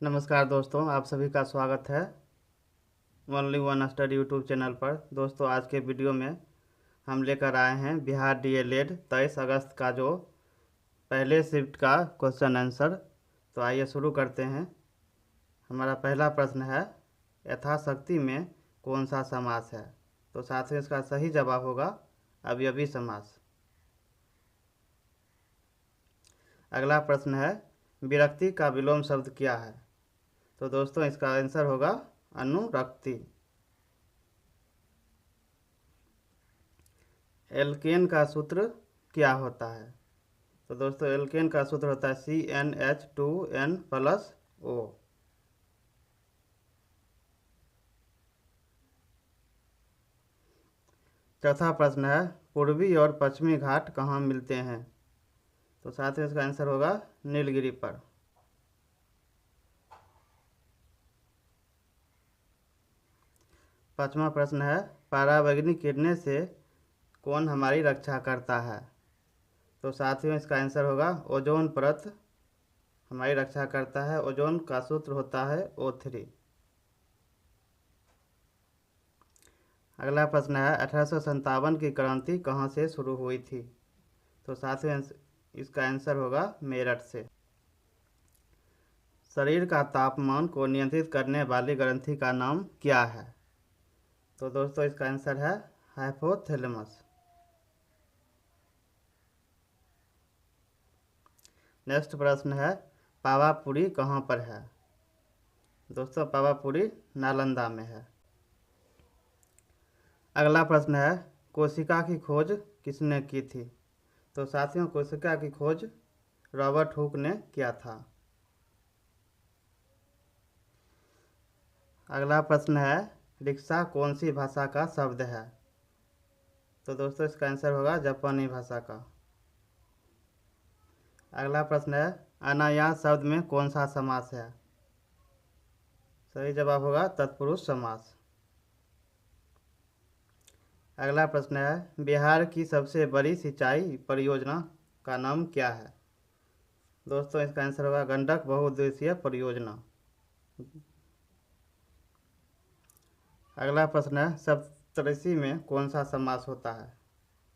नमस्कार दोस्तों, आप सभी का स्वागत है only one study YouTube channel पर। दोस्तों, आज के वीडियो में हम लेकर आए हैं बिहार डीएलएड 23 अगस्त का जो पहले शिफ्ट का क्वेश्चन आंसर। तो आइए शुरू करते हैं। हमारा पहला प्रश्न है, यथाशक्ति में कौन सा समास है? तो साथियों, इसका सही जवाब होगा अवयवी समास। अगला प्रश्न है, विरक्ति का विलोम शब्द क्या है? तो दोस्तों, इसका आंसर होगा अनुरक्ति। एल्केन का सूत्र क्या होता है? तो दोस्तों, एल्केन का सूत्र होता है CnH2n+O। चौथा प्रश्न है, पूर्वी और पश्चिमी घाट कहाँ मिलते हैं? तो साथ ही इसका आंसर होगा नीलगिरी पर। पांचवा प्रश्न है, पराबैंगनी किरणें से कौन हमारी रक्षा करता है? तो साथियों, इसका आंसर होगा ओजोन परत हमारी रक्षा करता है। ओजोन का सूत्र होता है O3। अगला प्रश्न है, 1857 की क्रांति कहाँ से शुरू हुई थी? तो साथियों, इसका आंसर होगा मेरठ से। शरीर का तापमान को नियंत्रित करने वाली ग्रंथि का नाम क्या है? तो दोस्तों, इसका आंसर है हाइपोथैलेमस। नेक्स्ट प्रश्न है, पावापुरी कहाँ पर है? दोस्तों, पावापुरी नालंदा में है। अगला प्रश्न है, कोशिका की खोज किसने की थी? तो साथियों, कोशिका की खोज रॉबर्ट हुक ने किया था। अगला प्रश्न है, रिक्शा कौन सी भाषा का शब्द है? तो दोस्तों, इसका आंसर होगा जापानी भाषा का। अगला प्रश्न है, अनायास शब्द में कौन सा समास है? सही जवाब होगा तत्पुरुष समास। अगला प्रश्न है, बिहार की सबसे बड़ी सिंचाई परियोजना का नाम क्या है? दोस्तों, इसका आंसर होगा गंडक बहुउद्देशीय परियोजना। अगला प्रश्न है, सप्तऋषि में कौन सा समास होता है?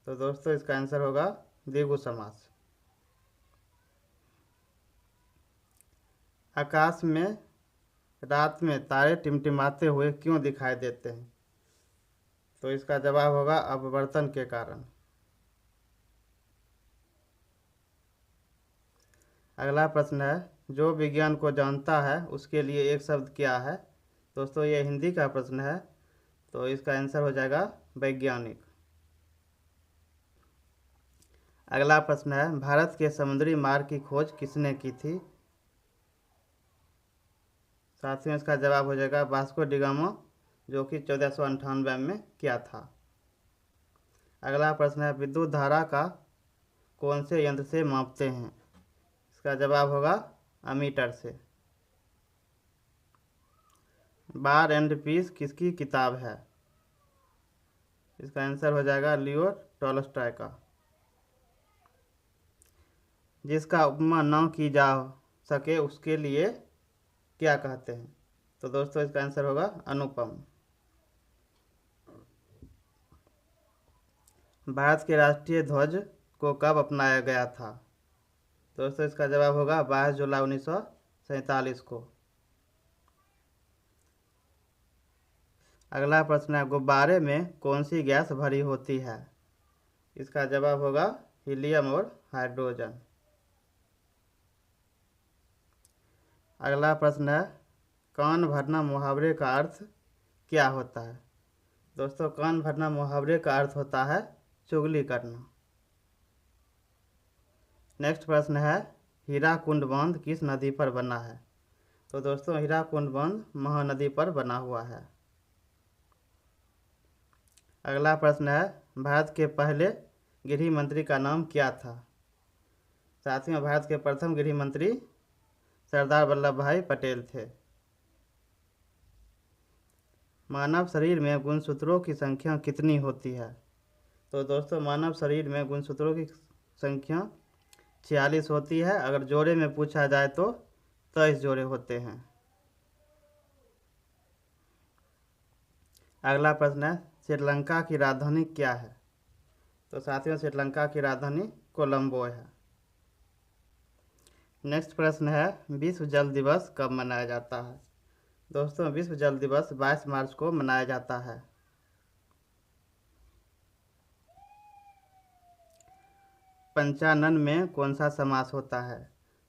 तो दोस्तों, इसका आंसर होगा द्विगु समास। आकाश में रात में तारे टिमटिमाते हुए क्यों दिखाई देते हैं? तो इसका जवाब होगा अपवर्तन के कारण। अगला प्रश्न है, जो विज्ञान को जानता है उसके लिए एक शब्द क्या है? दोस्तों, ये हिंदी का प्रश्न है, तो इसका आंसर हो जाएगा वैज्ञानिक। अगला प्रश्न है, भारत के समुद्री मार्ग की खोज किसने की थी? साथियों, इसका जवाब हो जाएगा वास्को डी गामा, जो कि 1498 में किया था। अगला प्रश्न है, विद्युत धारा का कौन से यंत्र से मापते हैं? इसका जवाब होगा अमीटर से। वार एंड पीस किसकी किताब है? इसका आंसर हो जाएगा लियो टॉलस्टॉय का। जिसका उपमा न की जा सके उसके लिए क्या कहते हैं? तो दोस्तों, इसका आंसर होगा अनुपम। भारत के राष्ट्रीय ध्वज को कब अपनाया गया था? दोस्तों, इसका जवाब होगा 22 जुलाई 1947 को। अगला प्रश्न है, गुब्बारे में कौन सी गैस भरी होती है? इसका जवाब होगा हीलियम और हाइड्रोजन। अगला प्रश्न है, कान भरना मुहावरे का अर्थ क्या होता है? दोस्तों, कान भरना मुहावरे का अर्थ होता है चुगली करना। नेक्स्ट प्रश्न है, हीराकुंड बांध किस नदी पर बना है? तो दोस्तों, हीराकुंड बांध महानदी पर बना हुआ है। अगला प्रश्न है, भारत के पहले गृह मंत्री का नाम क्या था? साथियों, भारत के प्रथम गृह मंत्री सरदार वल्लभ भाई पटेल थे। मानव शरीर में गुणसूत्रों की संख्या कितनी होती है? तो दोस्तों, मानव शरीर में गुणसूत्रों की संख्या 46 होती है। अगर जोड़े में पूछा जाए तो 23 जोड़े होते हैं। अगला प्रश्न है श्रीलंका की राजधानी क्या है? तो साथियों श्रीलंका की राजधानी कोलंबो है। नेक्स्ट प्रश्न है विश्व जल दिवस कब मनाया जाता है? दोस्तों विश्व जल दिवस 22 मार्च को मनाया जाता है। पंचानन में कौन सा समास होता है?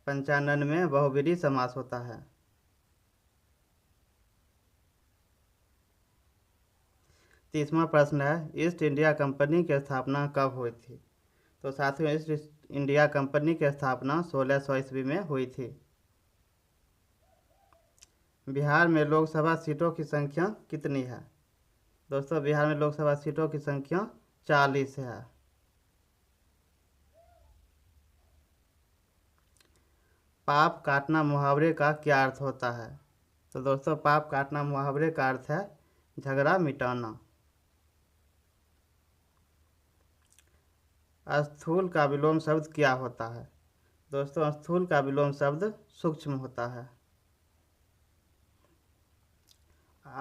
पंचानन में बहुब्रीहि समास होता है। तीसरा प्रश्न है ईस्ट इंडिया कंपनी की स्थापना कब हुई थी? तो साथियों ईस्ट इंडिया कंपनी की स्थापना 1600 ईस्वी में हुई थी। बिहार में लोकसभा सीटों की संख्या कितनी है? दोस्तों बिहार में लोकसभा सीटों की संख्या 40 है। पाप काटना मुहावरे का क्या अर्थ होता है? तो दोस्तों पाप काटना मुहावरे का अर्थ है झगड़ा मिटाना। स्थूल का विलोम शब्द क्या होता है? दोस्तों स्थूल का विलोम शब्द सूक्ष्म होता है।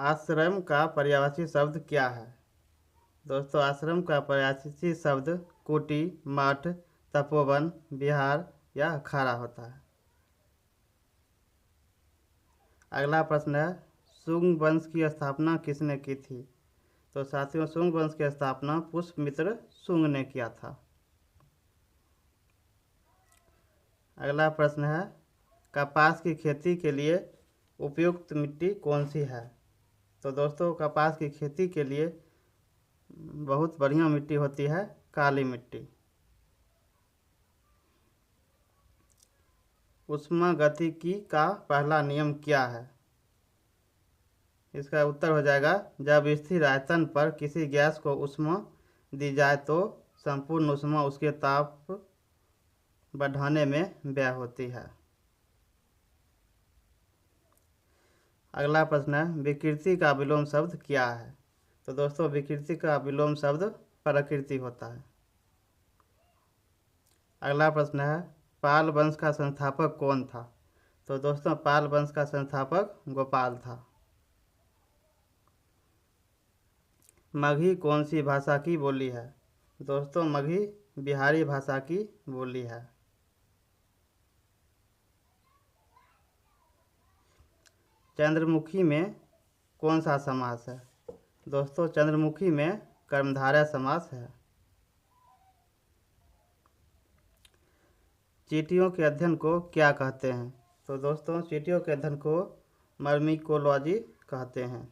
आश्रम का पर्यायवाची शब्द क्या है? दोस्तों आश्रम का पर्यायवाची शब्द कुटी, मठ, तपोवन, विहार या अखाड़ा होता है। अगला प्रश्न है शुंग वंश की स्थापना किसने की थी? तो साथियों शुंग वंश की स्थापना पुष्यमित्र शुंग ने किया था। अगला प्रश्न है कपास की खेती के लिए उपयुक्त मिट्टी कौन सी है? तो दोस्तों कपास की खेती के लिए बहुत बढ़िया मिट्टी होती है काली मिट्टी। ऊष्मागतिकी का पहला नियम क्या है? इसका उत्तर हो जाएगा जब स्थिर आयतन पर किसी गैस को ऊष्मा दी जाए तो संपूर्ण ऊष्मा उसके ताप बढ़ाने में व्यय होती है। अगला प्रश्न है विकृति का विलोम शब्द क्या है? तो दोस्तों विकृति का विलोम शब्द प्रकृति होता है। अगला प्रश्न है पाल वंश का संस्थापक कौन था? तो दोस्तों पाल वंश का संस्थापक गोपाल था। मगही कौन सी भाषा की बोली है? दोस्तों मगही बिहारी भाषा की बोली है। चंद्रमुखी में कौन सा समास है? दोस्तों चंद्रमुखी में कर्मधारय समास है। चींटियों के अध्ययन को क्या कहते हैं? तो दोस्तों चींटियों के अध्ययन को मर्मिकोलॉजी कहते हैं।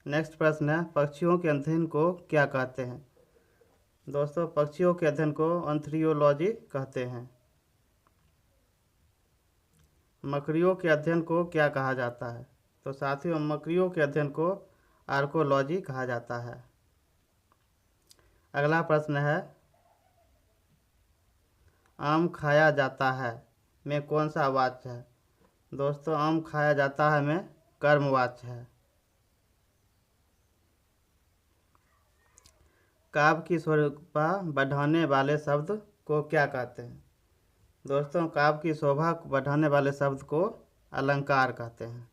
नेक्स्ट प्रश्न है पक्षियों के अध्ययन को क्या कहते हैं? दोस्तों पक्षियों के अध्ययन को एंथ्रियोलॉजी कहते हैं। मकड़ियों के अध्ययन को क्या कहा जाता है? तो साथियों मकड़ियों के अध्ययन को आर्कोलॉजी कहा जाता है। अगला प्रश्न है आम खाया जाता है में कौन सा वाच्य है? दोस्तों आम खाया जाता है में कर्मवाच्य है। काव्य की शोभा बढ़ाने वाले शब्द को क्या कहते हैं? दोस्तों काव्य की शोभा बढ़ाने वाले शब्द को अलंकार कहते हैं।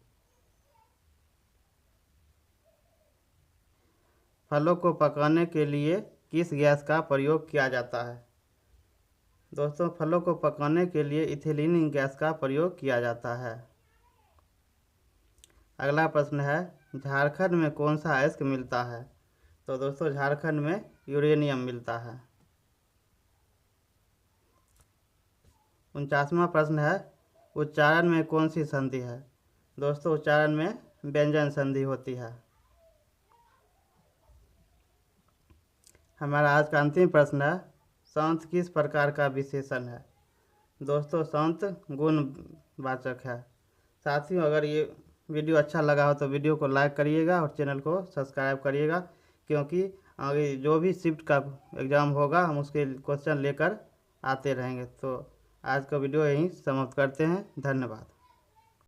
फलों को पकाने के लिए किस गैस का प्रयोग किया जाता है? दोस्तों फलों को पकाने के लिए इथिलीन गैस का प्रयोग किया जाता है। अगला प्रश्न है झारखंड में कौन सा अयस्क मिलता है? तो दोस्तों झारखंड में यूरेनियम मिलता है। 49वां प्रश्न है उच्चारण में कौन सी संधि है? दोस्तों उच्चारण में व्यंजन संधि होती है। हमारा आज का अंतिम प्रश्न है शांत किस प्रकार का विशेषण है? दोस्तों शांत गुणवाचक है। साथियों अगर ये वीडियो अच्छा लगा हो तो वीडियो को लाइक करिएगा और चैनल को सब्सक्राइब करिएगा क्योंकि आगे जो भी शिफ्ट का एग्ज़ाम होगा हम उसके क्वेश्चन लेकर आते रहेंगे। तो आज का वीडियो यहीं समाप्त करते हैं। धन्यवाद।